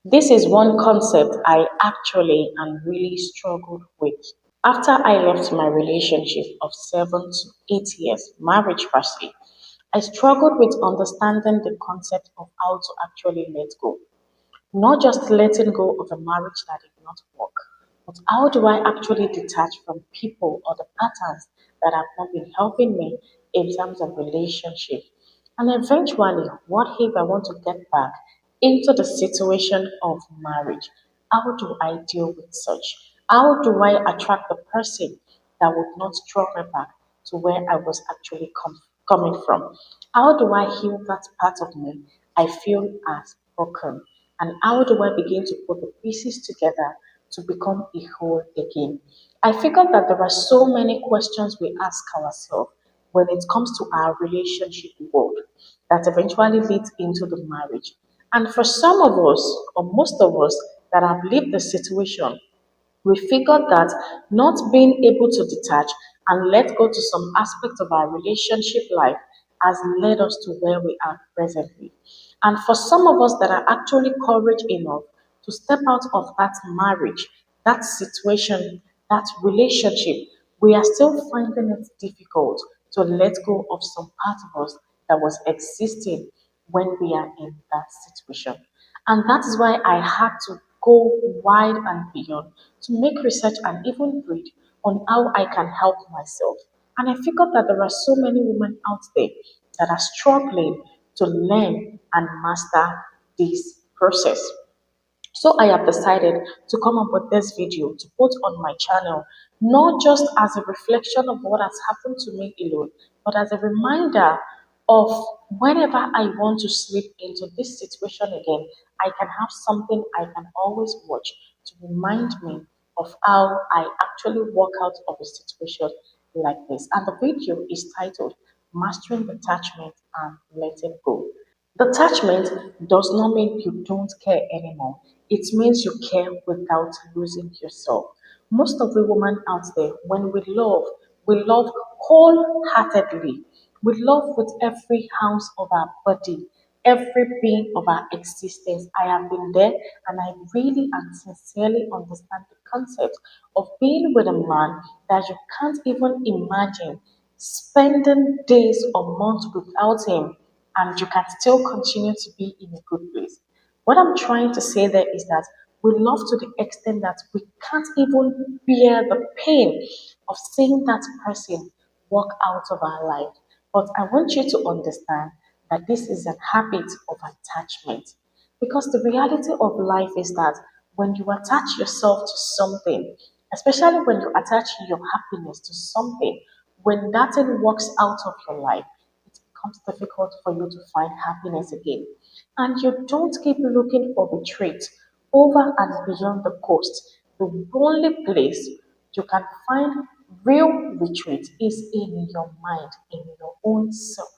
This is one concept I actually and really struggled with. After I left my relationship of 7 to 8 years, marriage per se, I struggled with understanding the concept of how to actually let go. Not just letting go of a marriage that did not work, but how do I actually detach from people or the patterns that have not been helping me in terms of relationship? And eventually, what if I want to get back into the situation of marriage? How do I deal with such? How do I attract the person that would not draw me back to where I was actually coming from? How do I heal that part of me I feel as broken? And how do I begin to put the pieces together to become a whole again? I figured that there are so many questions we ask ourselves when it comes to our relationship world that eventually leads into the marriage. And for some of us, or most of us that have lived the situation, we figured that not being able to detach and let go to some aspects of our relationship life has led us to where we are presently. And for some of us that are actually courage enough to step out of that marriage, that situation, that relationship, we are still finding it difficult to let go of some part of us that was existing when we are in that situation. And that is why I had to go wide and beyond to make research and even read on how I can help myself. And I figured that there are so many women out there that are struggling to learn and master this process. So I have decided to come up with this video to put on my channel, not just as a reflection of what has happened to me alone, but as a reminder of whenever I want to slip into this situation again, I can have something I can always watch to remind me of how I actually walk out of a situation like this. And the video is titled Mastering Detachment and Letting Go. Detachment does not mean you don't care anymore. It means you care without losing yourself. Most of the women out there, when we love wholeheartedly. We love with every ounce of our body, every being of our existence. I have been there and I really and sincerely understand the concept of being with a man that you can't even imagine spending days or months without him and you can still continue to be in a good place. What I'm trying to say there is that we love to the extent that we can't even bear the pain of seeing that person walk out of our life. But I want you to understand that this is a habit of attachment. Because the reality of life is that when you attach yourself to something, especially when you attach your happiness to something, when that thing walks out of your life, it becomes difficult for you to find happiness again. And you don't keep looking for retreat over and beyond the coast. The only place you can find real retreat is in your mind, in your own self.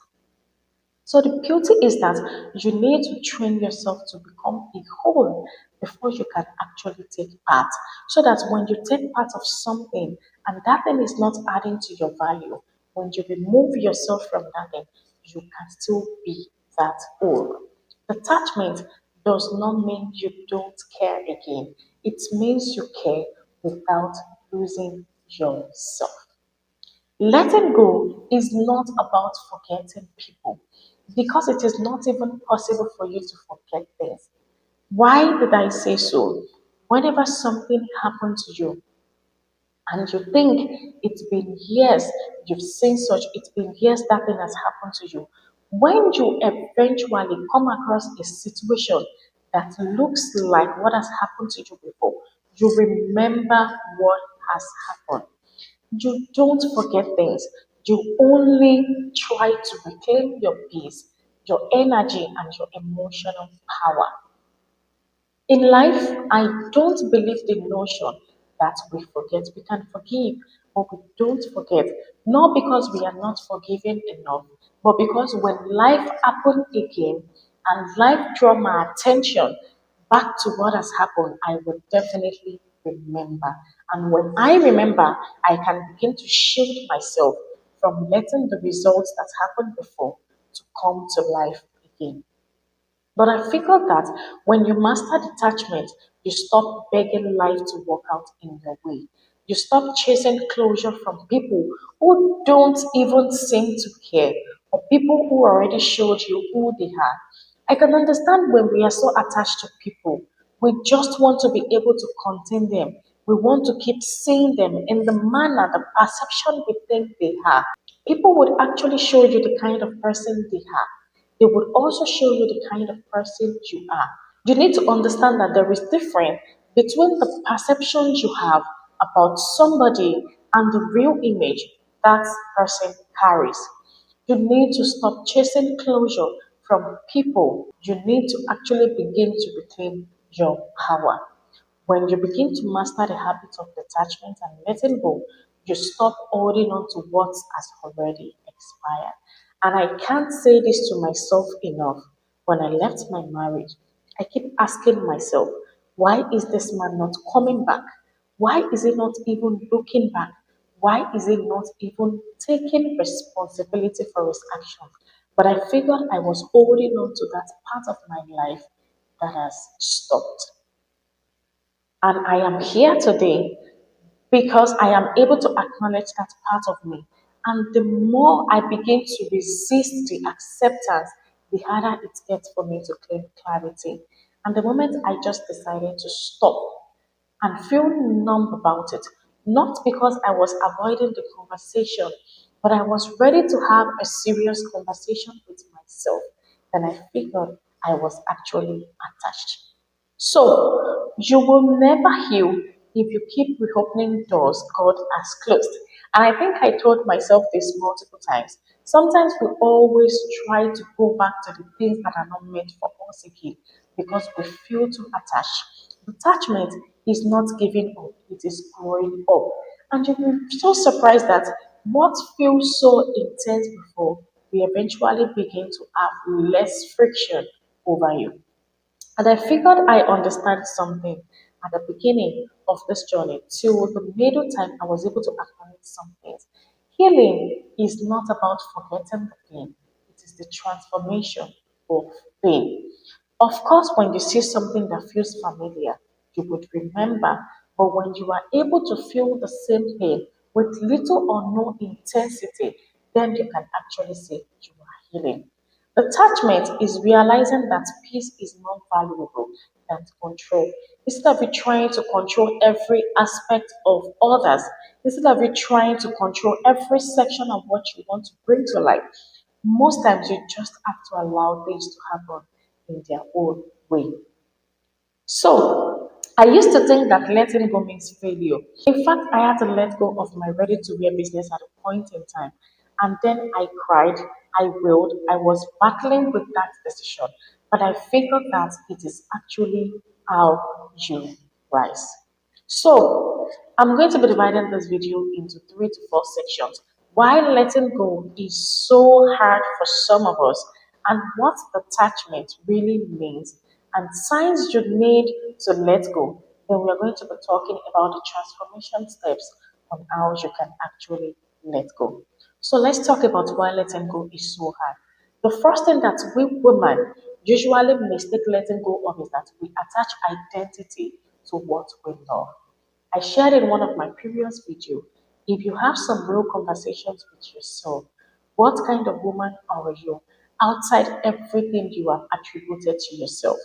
So the beauty is that you need to train yourself to become a whole before you can actually take part. So that when you take part of something and that thing is not adding to your value, when you remove yourself from that thing, you can still be that whole. Detachment does not mean you don't care again. It means you care without losing yourself. Letting go is not about forgetting people because it is not even possible for you to forget things. Why did I say so? Whenever something happened to you and you think it's been years you've seen such, it's been years that thing has happened to you. When you eventually come across a situation that looks like what has happened to you before, you remember what has happened. You don't forget things. You only try to reclaim your peace, your energy, and your emotional power. In life, I don't believe the notion that we forget. We can forgive, but we don't forget. Not because we are not forgiving enough, but because when life happens again and life draw my attention back to what has happened, I will definitely remember. And when I remember, I can begin to shield myself from letting the results that happened before to come to life again. But I figured that when you master detachment, you stop begging life to work out in your way. You stop chasing closure from people who don't even seem to care, or people who already showed you who they are. I can understand when we are so attached to people. We just want to be able to contain them. We want to keep seeing them in the manner, the perception we think they are. People would actually show you the kind of person they are. They would also show you the kind of person you are. You need to understand that there is difference between the perceptions you have about somebody and the real image that person carries. You need to stop chasing closure from people. You need to actually begin to reclaim your power. When you begin to master the habit of detachment and letting go, you stop holding on to what has already expired. And I can't say this to myself enough. When I left my marriage, I keep asking myself, why is this man not coming back? Why is he not even looking back? Why is he not even taking responsibility for his actions? But I figured I was holding on to that part of my life that has stopped. And I am here today because I am able to acknowledge that part of me. And the more I begin to resist the acceptance, the harder it gets for me to claim clarity. And the moment I just decided to stop and feel numb about it, not because I was avoiding the conversation, but I was ready to have a serious conversation with myself, then I figured I was actually attached. So you will never heal if you keep reopening doors God has closed. And I think I told myself this multiple times. Sometimes we always try to go back to the things that are not meant for us again because we feel too attached. Detachment is not giving up, it is growing up. And you'll be so surprised that what feels so intense before, we eventually begin to have less friction over you. And I figured I understand something at the beginning of this journey till the middle time I was able to acknowledge some things. Healing is not about forgetting the pain, it is the transformation of pain. Of course, when you see something that feels familiar, you would remember, but when you are able to feel the same pain with little or no intensity, then you can actually say you are healing. Attachment is realizing that peace is more valuable than control. Instead of you trying to control every aspect of others, instead of you trying to control every section of what you want to bring to life, most times you just have to allow things to happen in their own way. So, I used to think that letting go means failure. In fact, I had to let go of my ready to wear business at a point in time. And then I cried, I wailed, I was battling with that decision. But I figured that it is actually how you rise. So, I'm going to be dividing this video into 3 to 4 sections. Why letting go is so hard for some of us, and what detachment really means, and signs you need to let go. Then we are going to be talking about the transformation steps on how you can actually let go. So, let's talk about why letting go is so hard. The first thing that we women usually mistake letting go of is that we attach identity to what we love. I shared in one of my previous videos. If you have some real conversations with yourself, what kind of woman are you outside everything you have attributed to yourself?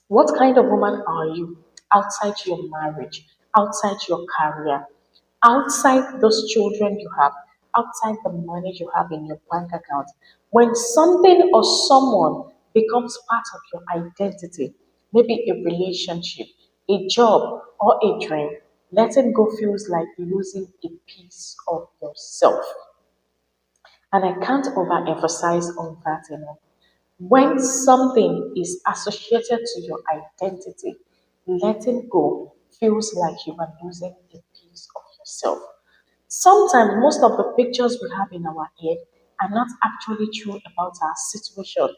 What kind of woman are you outside your marriage, outside your career, outside those children you have, outside the money you have in your bank account? When something or someone becomes part of your identity, maybe a relationship, a job, or a dream, letting go feels like losing a piece of yourself. And I can't overemphasize on that enough. When something is associated to your identity, letting go feels like you are losing a piece of yourself. Sometimes most of the pictures we have in our head are not actually true about our situation.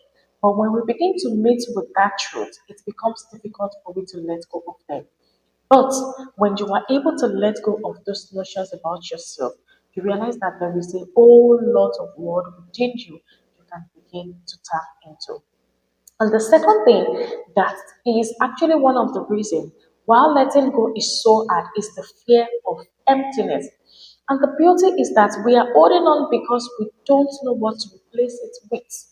But when we begin to meet with that truth, it becomes difficult for we to let go of them. But when you are able to let go of those notions about yourself, you realize that there is a whole lot of world within you you can begin to tap into. And the second thing that is actually one of the reasons why letting go is so hard is the fear of emptiness. And the beauty is that we are holding on because we don't know what to replace it with.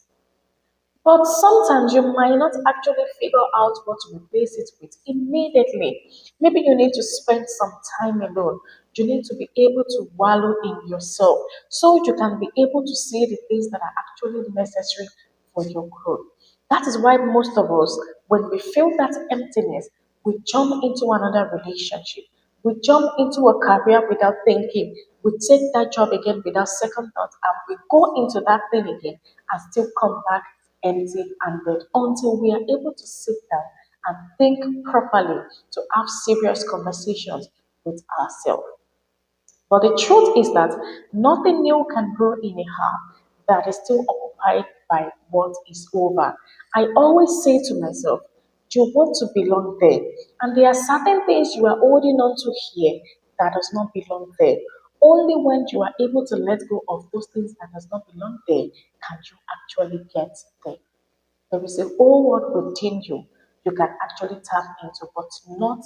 But sometimes you might not actually figure out what to replace it with immediately. Maybe you need to spend some time alone. You need to be able to wallow in yourself so you can be able to see the things that are actually necessary for your growth. That is why most of us, when we feel that emptiness, we jump into another relationship. We jump into a career without thinking. We take that job again without second thought, and we go into that thing again and still come back empty handed until we are able to sit down and think properly to have serious conversations with ourselves. But the truth is that nothing new can grow in a heart that is still occupied by what is over. I always say to myself, you want to belong there. And there are certain things you are holding on to here that does not belong there. Only when you are able to let go of those things that does not belong there can you actually get there. There is a whole world within you you can actually tap into, but not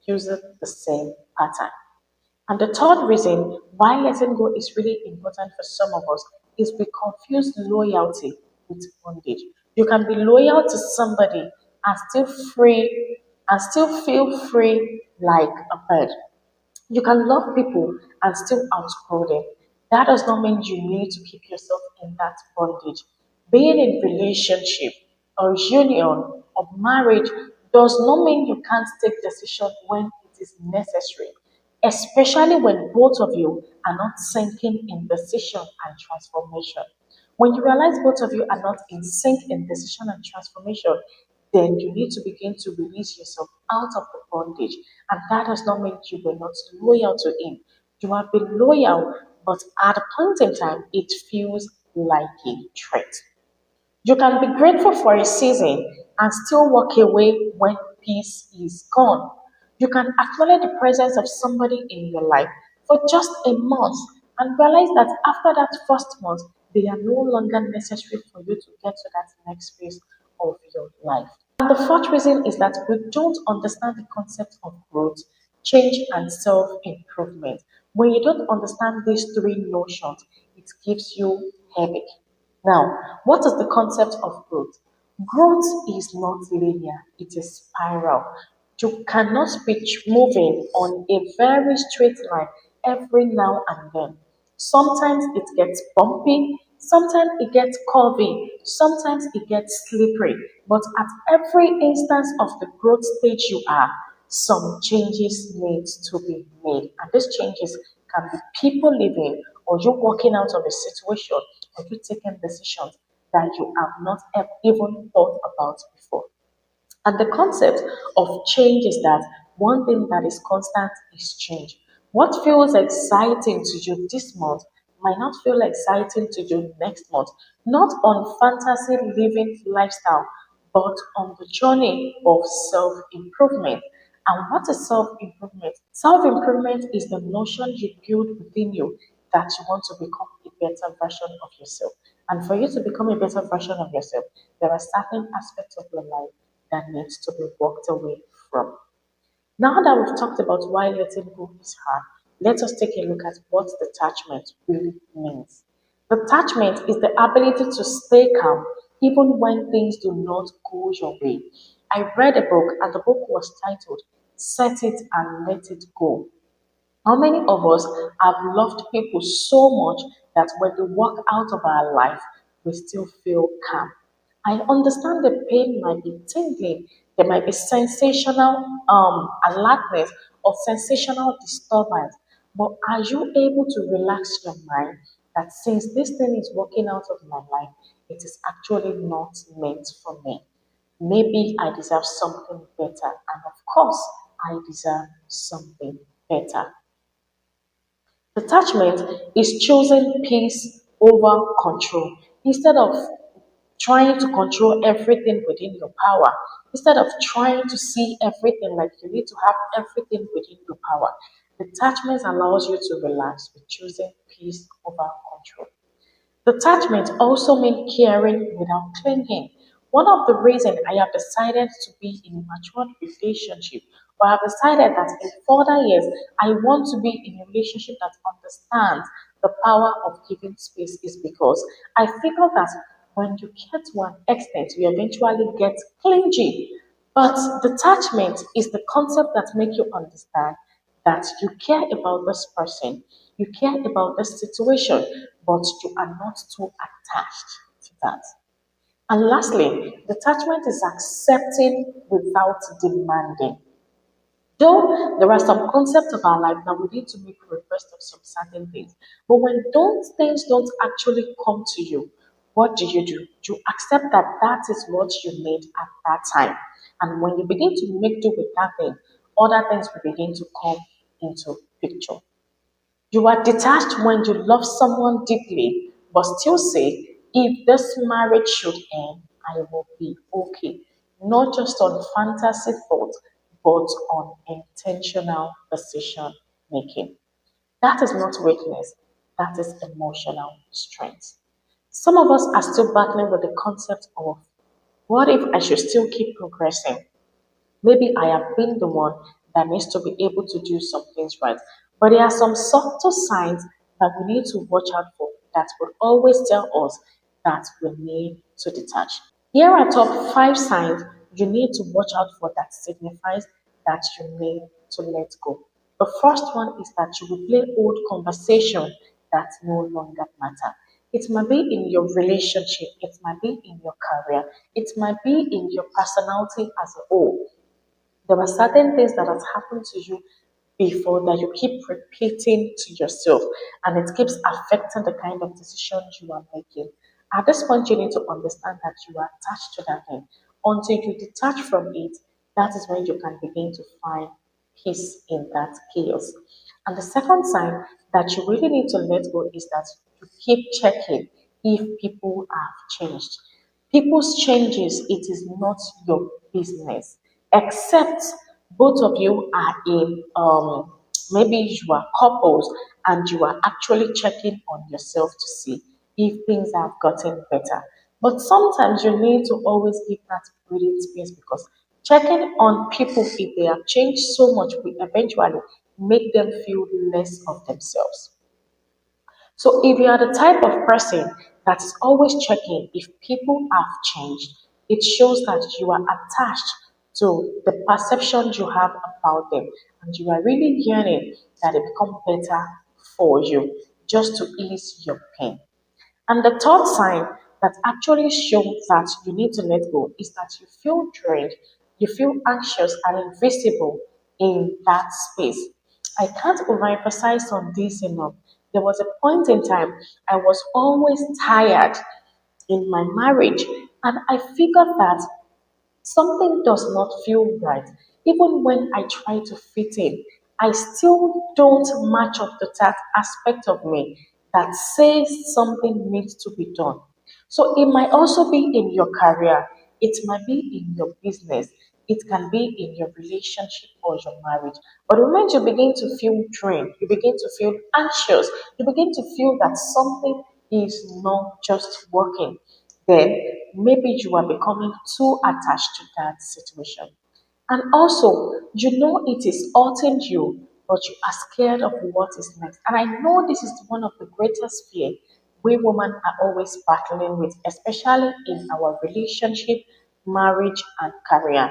using the same pattern. And the third reason why letting go is really important for some of us is we confuse loyalty with bondage. You can be loyal to somebody and still free and still feel free like a bird. You can love people and still outgrow them. That does not mean you need to keep yourself in that bondage. Being in relationship or union or marriage does not mean you can't take decision when it is necessary, especially when both of you are not sinking in decision and transformation. When you realize both of you are not in sync in decision and transformation, then you need to begin to release yourself out of the bondage. And that does not mean you were not loyal to him. You have been loyal, but at a point in time, it feels like a threat. You can be grateful for a season and still walk away when peace is gone. You can acknowledge the presence of somebody in your life for just a month and realize that after that first month, they are no longer necessary for you to get to that next phase of your life. And the fourth reason is that we don't understand the concept of growth, change, and self improvement. When you don't understand these three notions, it gives you headache. Now, what is the concept of growth? Growth is not linear, it is spiral. You cannot be moving on a very straight line every now and then. Sometimes it gets bumpy, sometimes it gets curvy, sometimes it gets slippery. But at every instance of the growth stage you are, some changes need to be made. And these changes can be people living or you walking out of a situation or you taking decisions that you have not even thought about before. And the concept of change is that one thing that is constant is change. What feels exciting to you this month might not feel exciting to you next month, not on fantasy living lifestyle, but on the journey of self improvement. And what is self improvement? Self improvement is the notion you build within you that you want to become a better version of yourself. And for you to become a better version of yourself, there are certain aspects of your life that needs to be walked away from. Now that we've talked about why letting go is hard, let us take a look at what detachment really means. Detachment is the ability to stay calm even when things do not go your way. I read a book and the book was titled Set It and Let It Go. How many of us have loved people so much that when they walk out of our life, we still feel calm? I understand the pain might be tingling, there might be sensational alertness or sensational disturbance, but are you able to relax your mind that since this thing is walking out of my life, it is actually not meant for me? Maybe I deserve something better, and of course, I deserve something better. Detachment is choosing peace over control. Instead of trying to control everything within your power, instead of trying to see everything like you need to have everything within your power, detachment allows you to relax with choosing peace over control. Detachment also means caring without clinging. One of the reasons I have decided to be in a matured relationship, or I have decided that in further years I want to be in a relationship that understands the power of giving space, is because I figure that when you get to an extent, you eventually get clingy. But detachment is the concept that make you understand that you care about this person, you care about this situation, but you are not too attached to that. And lastly, detachment is accepting without demanding. Though there are some concepts of our life that we need to make request of some certain things, but when those things don't actually come to you, what do? You accept that that is what you need at that time. And when you begin to make do with that thing, other things will begin to come into picture. You are detached when you love someone deeply, but still say, if this marriage should end, I will be okay. Not just on fantasy thoughts, but on intentional decision making. That is not weakness, that is emotional strength. Some of us are still battling with the concept of what if I should still keep progressing? Maybe I have been the one that needs to be able to do some things right. But there are some subtle signs that we need to watch out for that will always tell us that we need to detach. Here are top 5 signs you need to watch out for that signifies that you need to let go. The first one is that you will play old conversation that no longer matter. It might be in your relationship, it might be in your career, it might be in your personality as a whole. There are certain things that has happened to you before that you keep repeating to yourself, and it keeps affecting the kind of decisions you are making. At this point, you need to understand that you are attached to that thing. Until you detach from it, that is when you can begin to find peace in that chaos. And the second sign that you really need to let go is that you keep checking if people have changed. People's changes, it is not your business, except both of you are in, maybe you are couples and you are actually checking on yourself to see if things have gotten better. But sometimes you need to always give that breathing space, because checking on people if they have changed so much will eventually make them feel less of themselves. So if you are the type of person that is always checking if people have changed, it shows that you are attached to the perception you have about them, and you are really yearning that they become better for you just to ease your pain. And the third sign that actually shows that you need to let go is that you feel drained, you feel anxious and invisible in that space. I can't overemphasize on this enough. There was a point in time I was always tired in my marriage, and I figured that something does not feel right. Even when I try to fit in, I still don't match up to that aspect of me that says something needs to be done. So it might also be in your career, it might be in your business, it can be in your relationship or your marriage. But the moment you begin to feel drained, you begin to feel anxious, you begin to feel that something is not just working, then maybe you are becoming too attached to that situation. And also, you know it is hurting you, but you are scared of what is next. And I know this is one of the greatest fear we women are always battling with, especially in our relationship, marriage, and career.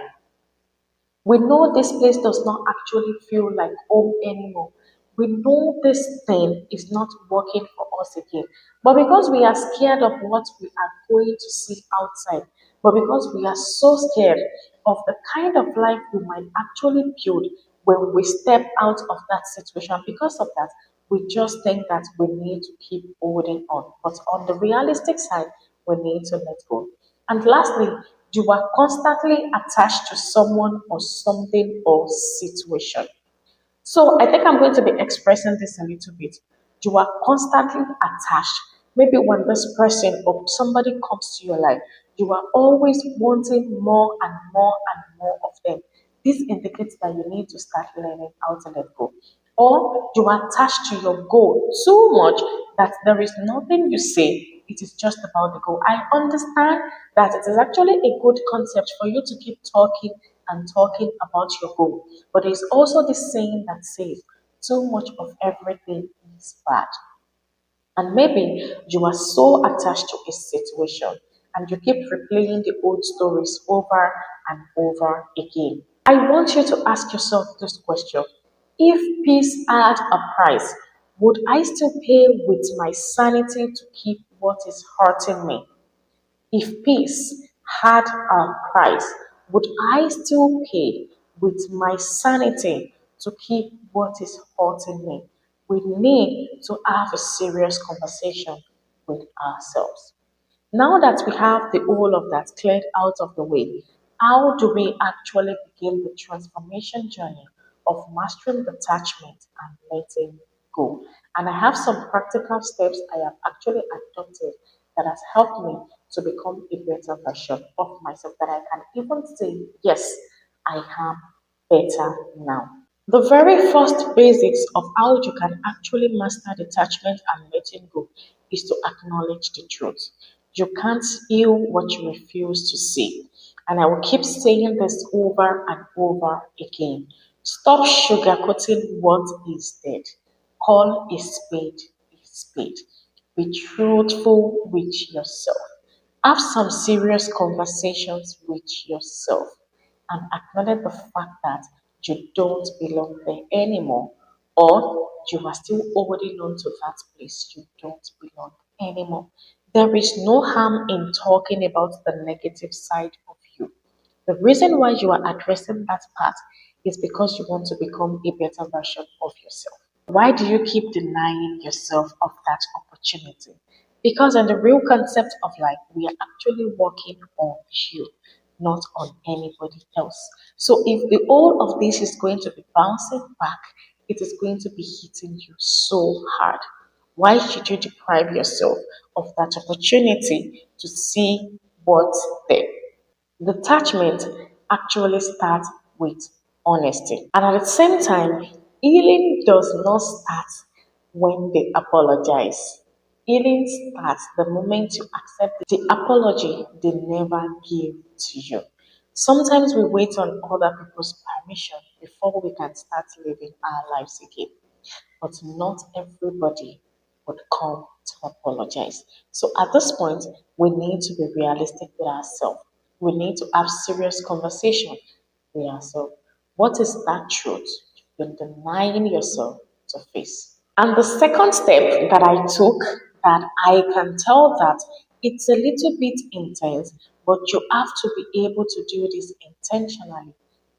We know this place does not actually feel like home anymore. We know this thing is not working for us again. But because we are scared of what we are going to see outside, but because we are so scared of the kind of life we might actually build when we step out of that situation, because of that, we just think that we need to keep holding on. But on the realistic side, we need to let go. And lastly, you are constantly attached to someone or something or situation. So I think I'm going to be expressing this a little bit. You are constantly attached. Maybe when this person or somebody comes to your life, you are always wanting more and more and more of them. This indicates that you need to start learning how to let go. Or you are attached to your goal so much that there is nothing you say, it is just about the goal. I understand that it is actually a good concept for you to keep talking and talking about your goal. But there's also this saying that says, too much of everything is bad. And maybe you are so attached to a situation and you keep replaying the old stories over and over again. I want you to ask yourself this question. If peace had a price, would I still pay with my sanity to keep what is hurting me? If peace had a price, would I still pay with my sanity to keep what is hurting me? We need to have a serious conversation with ourselves. Now that we have the all of that cleared out of the way, how do we actually begin the transformation journey of mastering detachment and letting go? And I have some practical steps I have actually adopted that has helped me to become a better version of myself that I can even say, yes, I am better now. The very first basics of how you can actually master detachment and letting go is to acknowledge the truth. You can't heal what you refuse to see. And I will keep saying this over and over again. Stop sugarcoating what is dead. Call a spade. Be truthful with yourself. Have some serious conversations with yourself and acknowledge the fact that you don't belong there anymore or you are still holding on to that place you don't belong anymore. There is no harm in talking about the negative side of you. The reason why you are addressing that part is because you want to become a better version of yourself. Why do you keep denying yourself of that opportunity? Because in the real concept of life, we are actually working on you, not on anybody else. So if the all of this is going to be bouncing back, it is going to be hitting you so hard. Why should you deprive yourself of that opportunity to see what's there? Detachment actually starts with honesty. And at the same time, healing does not start when they apologize. Healing starts the moment you accept the apology they never gave to you. Sometimes we wait on other people's permission before we can start living our lives again, but not everybody would come to apologize. So at this point, we need to be realistic with ourselves. We need to have serious conversation with ourselves. What is that truth you've been denying yourself to face? And the second step that I took that I can tell that it's a little bit intense, but you have to be able to do this intentionally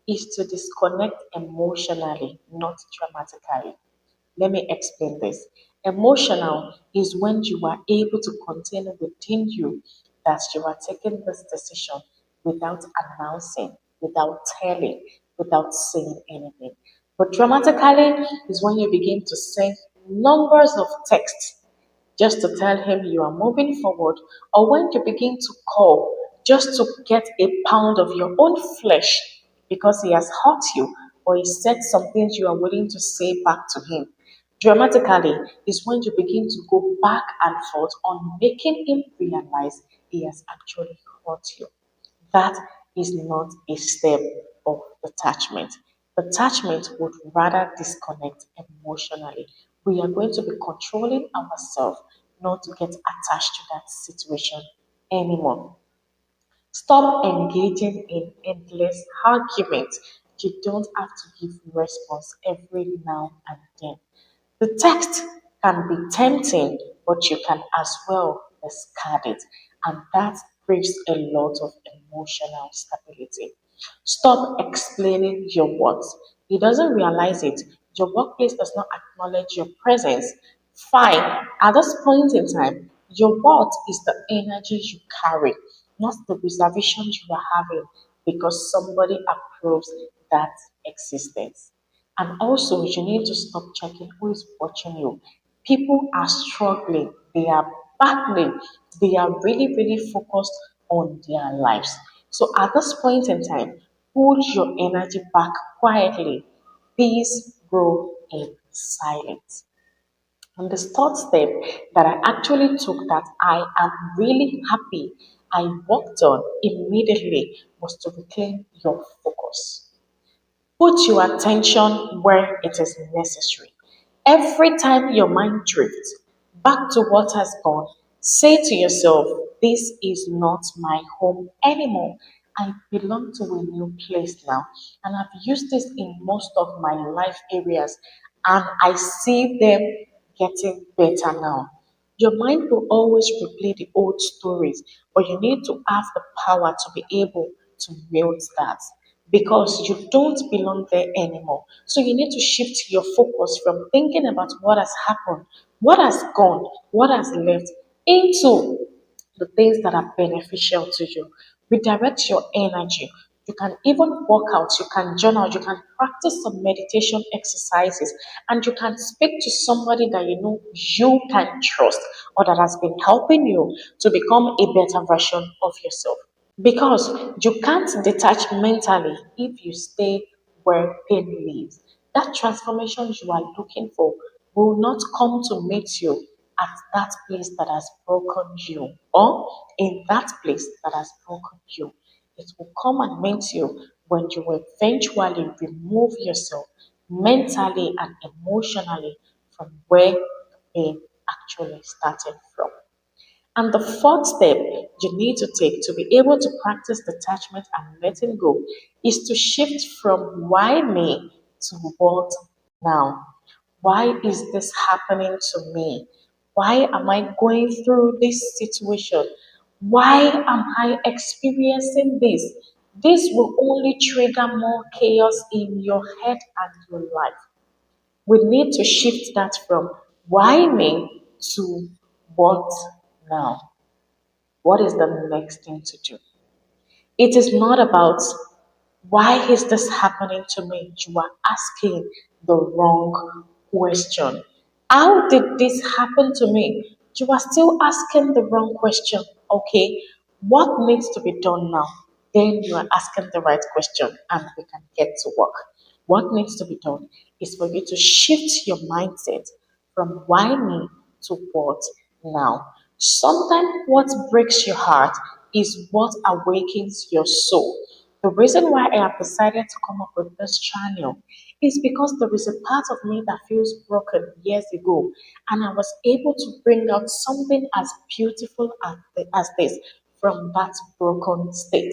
is to disconnect emotionally, not dramatically. Let me explain this. Emotional is when you are able to contain within you that you are taking this decision without announcing, without telling, without saying anything. But dramatically is when you begin to send numbers of texts just to tell him you are moving forward, or when you begin to call just to get a pound of your own flesh because he has hurt you or he said some things you are willing to say back to him. Dramatically is when you begin to go back and forth on making him realize he has actually hurt you. That is not a step of detachment. Detachment would rather disconnect emotionally. We are going to be controlling ourselves not to get attached to that situation anymore. Stop engaging in endless arguments. You don't have to give response every now and then. The text can be tempting, but you can as well discard it, and that brings a lot of emotional stability. Stop explaining your words. He doesn't realize it. Your workplace does not acknowledge your presence. Fine. At this point in time, your worth is the energy you carry, not the reservation you are having because somebody approves that existence. And also, you need to stop checking who is watching you. People are struggling, they are battling, they are really, really focused on their lives. So, at this point in time, pull your energy back quietly. Peace grow in silence. And the third step that I actually took that I am really happy I worked on immediately was to reclaim your focus. Put your attention where it is necessary. Every time your mind drifts back to what has gone, say to yourself, this is not my home anymore. I belong to a new place now. And I've used this in most of my life areas, and I see them getting better now. Your mind will always replay the old stories, but you need to have the power to be able to wield that because you don't belong there anymore. So you need to shift your focus from thinking about what has happened, what has gone, what has left, into the things that are beneficial to you. Redirect your energy. You can even work out, you can journal, you can practice some meditation exercises, and you can speak to somebody that you know you can trust or that has been helping you to become a better version of yourself. Because you can't detach mentally if you stay where pain lives. That transformation you are looking for will not come to meet you at that place that has broken you or in that place that has broken you. It will come and meet you when you eventually remove yourself mentally and emotionally from where the pain actually started from. And the fourth step you need to take to be able to practice detachment and letting go is to shift from why me to what now. Why is this happening to me? Why am I going through this situation? Why am I experiencing this? This will only trigger more chaos in your head and your life. We need to shift that from why me to what now. What is the next thing to do? It is not about why is this happening to me? You are asking the wrong question. How did this happen to me? You are still asking the wrong question. Okay, what needs to be done now? Then you are asking the right question and we can get to work. What needs to be done is for you to shift your mindset from why me to what now. Sometimes what breaks your heart is what awakens your soul. The reason why I have decided to come up with this channel is because there is a part of me that feels broken years ago, and I was able to bring out something as beautiful as this from that broken state.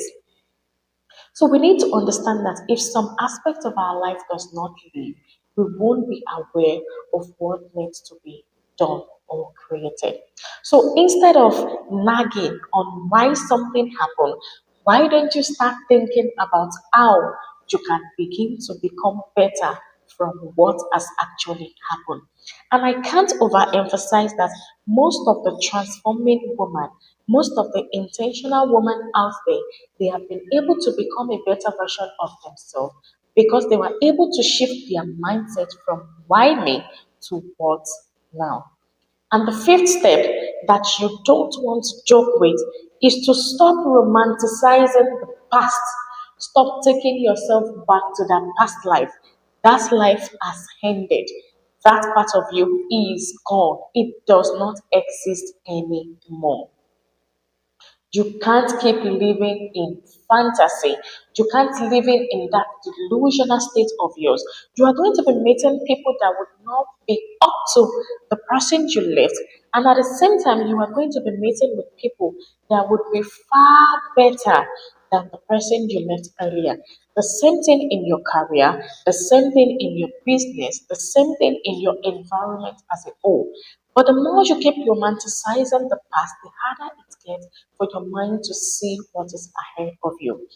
So we need to understand that if some aspect of our life does not live, we won't be aware of what needs to be done or created. So instead of nagging on why something happened, why don't you start thinking about how you can begin to become better from what has actually happened? And I can't overemphasize that most of the transforming women, most of the intentional women out there, they have been able to become a better version of themselves because they were able to shift their mindset from why me to what now. And the fifth step that you don't want to joke with is to stop romanticizing the past. Stop taking yourself back to that past life. That life has ended. That part of you is gone. It does not exist anymore. You can't keep living in fantasy. You can't living in that delusional state of yours. You are going to be meeting people that would not be up to the person you left. And at the same time, you are going to be meeting with people that would be far better than the person you left earlier. The same thing in your career, the same thing in your business, the same thing in your environment as a whole. But the more you keep romanticizing the past, the harder it gets for your mind to see what is ahead of you.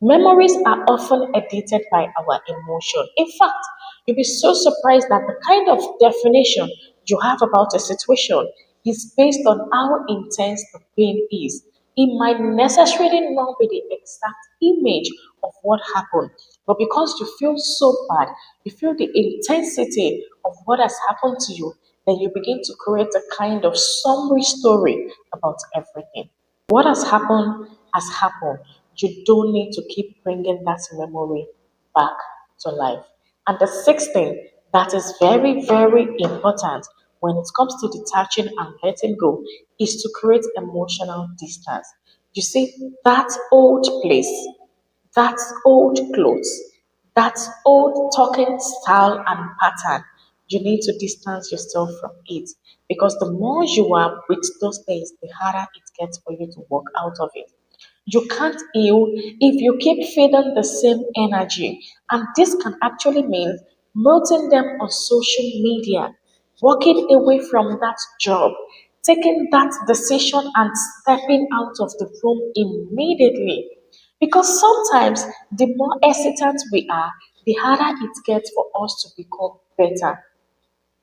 Memories are often edited by our emotion. In fact, you'll be so surprised that the kind of definition you have about a situation is based on how intense the pain is. It might necessarily not be the exact image of what happened, but because you feel so bad, you feel the intensity of what has happened to you, then you begin to create a kind of summary story about everything. What has happened has happened. You don't need to keep bringing that memory back to life. And the sixth thing that is very, very important when it comes to detaching and letting go is to create emotional distance. You see, that old place, that old clothes, that old talking style and pattern, you need to distance yourself from it. Because the more you are with those things, the harder it gets for you to walk out of it. You can't heal if you keep feeding the same energy. And this can actually mean melting them on social media, walking away from that job, taking that decision and stepping out of the room immediately. Because sometimes the more hesitant we are, the harder it gets for us to become better.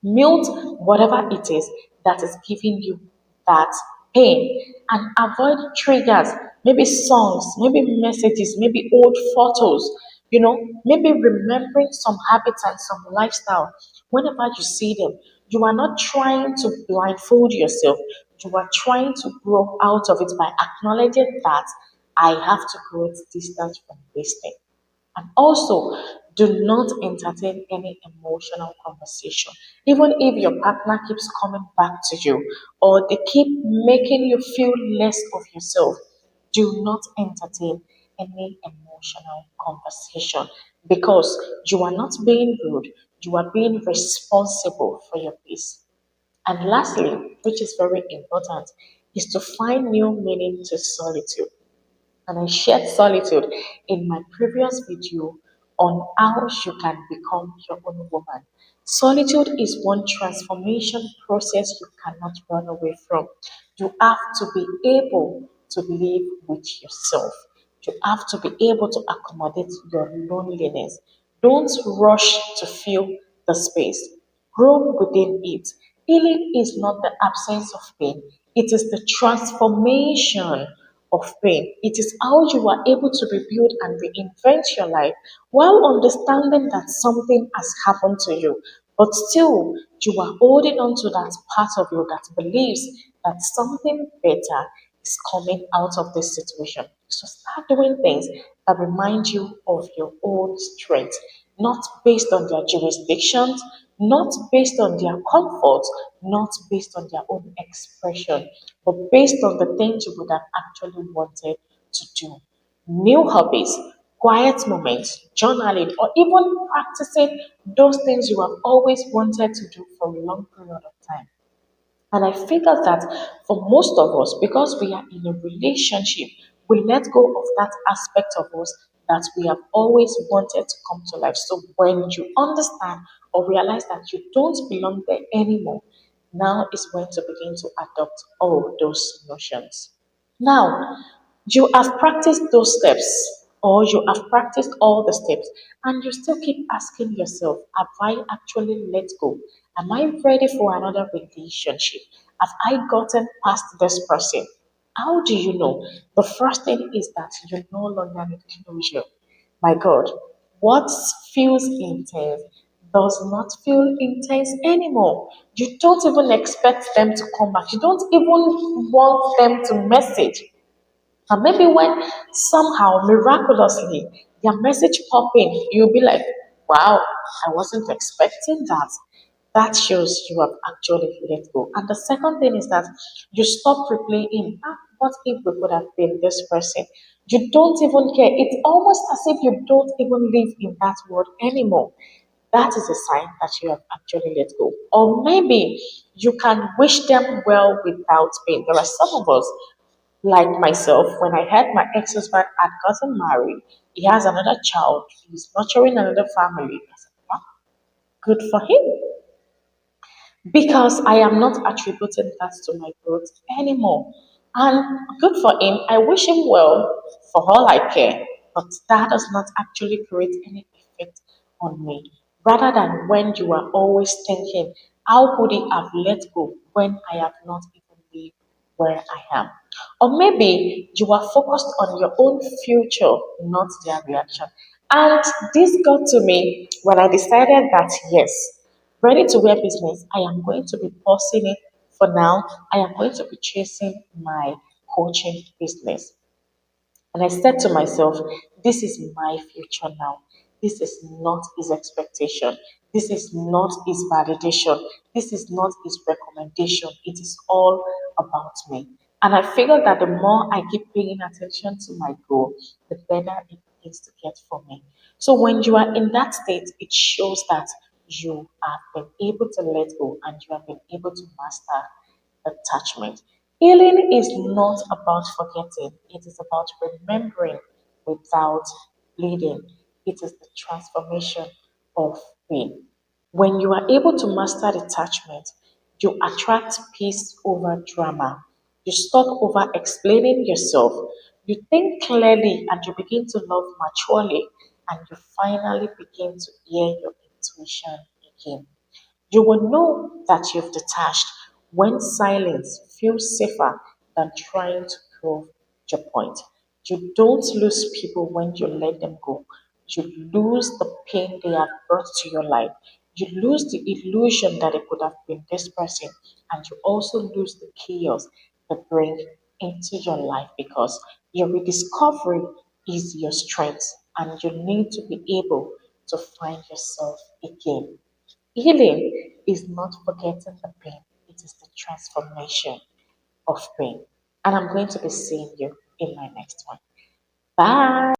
Mute whatever it is that is giving you that pain and avoid triggers, maybe songs, maybe messages, maybe old photos, maybe remembering some habits and some lifestyle. Whenever you see them, you are not trying to blindfold yourself, you are trying to grow out of it by acknowledging that I have to create distance from this thing. And also, do not entertain any emotional conversation. Even if your partner keeps coming back to you or they keep making you feel less of yourself, do not entertain any emotional conversation because you are not being rude, you are being responsible for your peace. And lastly, which is very important, is to find new meaning to solitude. And I shared solitude in my previous video on how you can become your own woman. Solitude is one transformation process you cannot run away from. You have to be able to live with yourself. You have to be able to accommodate your loneliness. Don't rush to fill the space. Grow within it. Healing is not the absence of pain, it is the transformation of pain. It is how you are able to rebuild and reinvent your life while understanding that something has happened to you. But still, you are holding on to that part of you that believes that something better is coming out of this situation. So start doing things that remind you of your own strength, not based on their jurisdictions, not based on their comfort, not based on their own expression, but based on the things you would have actually wanted to do. New hobbies, quiet moments, journaling, or even practicing those things you have always wanted to do for a long period of time. And I figure that for most of us, because we are in a relationship, we let go of that aspect of us that we have always wanted to come to life. So when you understand or realize that you don't belong there anymore, now is when to begin to adopt all those notions. Now, you have practiced those steps, or you have practiced all the steps, and you still keep asking yourself, have I actually let go? Am I ready for another relationship? Have I gotten past this person? How do you know? The first thing is that you no longer need closure. My God, what feels intense does not feel intense anymore. You don't even expect them to come back. You don't even want them to message. And maybe when somehow miraculously their message pop in, you'll be like, wow, I wasn't expecting that. That shows you have actually let go. And the second thing is that you stop replaying, what if we could have been this person? You don't even care. It's almost as if you don't even live in that world anymore. That is a sign that you have actually let go. Or maybe you can wish them well without pain. There are some of us like myself, when I heard my ex husband had gotten married, he has another child, he's nurturing another family. I said, wow, good for him. Because I am not attributing that to my growth anymore. And good for him. I wish him well for all I care. But that does not actually create any effect on me. Rather than when you are always thinking, how could he have let go when I have not even lived where I am? Or maybe you are focused on your own future, not their reaction. And this got to me when I decided that yes, ready to wear business, I am going to be pausing it for now. I am going to be chasing my coaching business. And I said to myself, this is my future now. This is not his expectation. This is not his validation. This is not his recommendation. It is all about me. And I figure that the more I keep paying attention to my goal, the better it begins to get for me. So when you are in that state, it shows that you have been able to let go and you have been able to master attachment. Healing is not about forgetting, it is about remembering without bleeding. It is the transformation of pain. When you are able to master detachment, you attract peace over drama. You stop over explaining yourself. You think clearly and you begin to love maturely, and you finally begin to hear your intuition again. You will know that you've detached when silence feels safer than trying to prove your point. You don't lose people when you let them go. You lose the pain they have brought to your life. You lose the illusion that it could have been this person, and you also lose the chaos they bring into your life because your rediscovery is your strength, and you need to be able to find yourself again. Healing is not forgetting the pain, it is the transformation of pain. And I'm going to be seeing you in my next one. Bye.